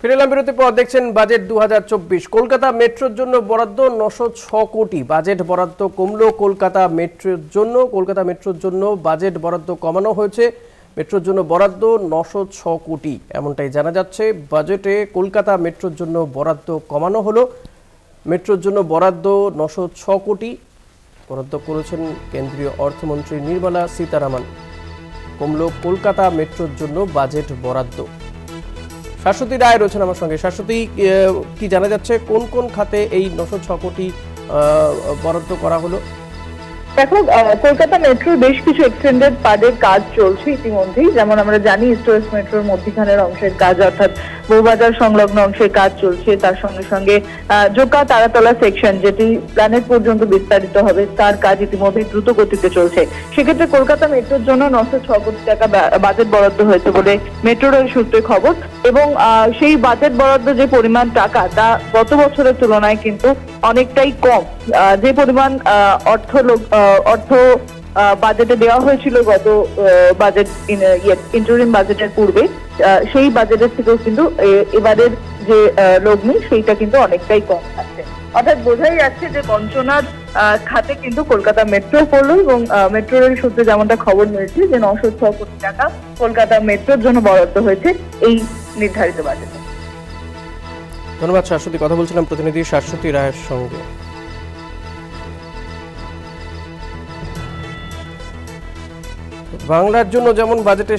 ফিরে এলাম বিরতির পর। দেখছেন বাজেট 2024। কলকাতা মেট্রোর জন্য বরাদ্দ 906 কোটি। বাজেট বরাদ্দ কমলো কলকাতা মেট্রোর জন্য। কলকাতা মেট্রোর জন্য বাজেট বরাদ্দ কমানো হয়েছে। মেট্রোর জন্য বরাদ্দ 906 কোটি এমনটাই জানা যাচ্ছে। বাজেটে কলকাতা মেট্রোর জন্য বরাদ্দ কমানো হলো। মেট্রোর জন্য বরাদ্দ 906 কোটি বরাদ্দ করেছেন কেন্দ্রীয় অর্থমন্ত্রী নির্মলা সীতারামন। কমলো কলকাতা মেট্রোর জন্য বাজেট বরাদ্দ। শাশ্বতী রায় রয়েছেন আমার সঙ্গে। শাশ্বতী, কি জানা যাচ্ছে কোন কোন খাতে এই 906 কোটি বরাদ্দ করা হলো? দেখো, কলকাতা মেট্রোর বেশ কিছু এক্সটেন্ডেড পার্টের কাজ চলছে ইতিমধ্যেই। যেমন আমরা জানি ইস্ট ওয়েস্ট মেট্রোর মধ্যখানের অংশের কাজ অর্থাৎ বউবাজার সংলগ্ন অংশের কাজ চলছে। তার সঙ্গে সঙ্গে জোকা তারাতলা সেকশন, যেটি প্ল্যানেট পর্যন্ত বিস্তারিত হবে, তার কাজ ইতিমধ্যেই দ্রুত গতিতে চলছে। সেক্ষেত্রে কলকাতা মেট্রোর জন্য 906 কোটি টাকা বাজেট বরাদ্দ হয়েছে বলে মেট্রো রেল সূত্রে খবর। এবং সেই বাজেট বরাদ্দ যে পরিমাণ টাকা, তা গত বছরের তুলনায় কিন্তু অনেকটাই কম। যে পরিমাণ অর্থ বাজেটে দেওয়া হয়েছিল গত বাজেট ইন্টারিম বাজেটের পূর্বে, সেই বাজেটের থেকেও কিন্তু এবারের যে লগ্নি সেইটা কিন্তু অনেকটাই কম থাকছে। অর্থাৎ বোঝাই যাচ্ছে যে বঞ্চনার খাতে কিন্তু কলকাতা মেট্রো পড়লো। এবং মেট্রো রেল সূত্রে যেমনটা খবর মিলেছে যে 906 কোটি টাকা কলকাতা মেট্রোর জন্য বরাদ্দ হয়েছে এই নির্ধারিত বাজেটে। ধন্যবাদ শাশ্বতী। কথা বলছিলাম প্রতিনিধি শাশ্বতী রায়ের সঙ্গে। বাংলার জন্য যেমন বাজেটে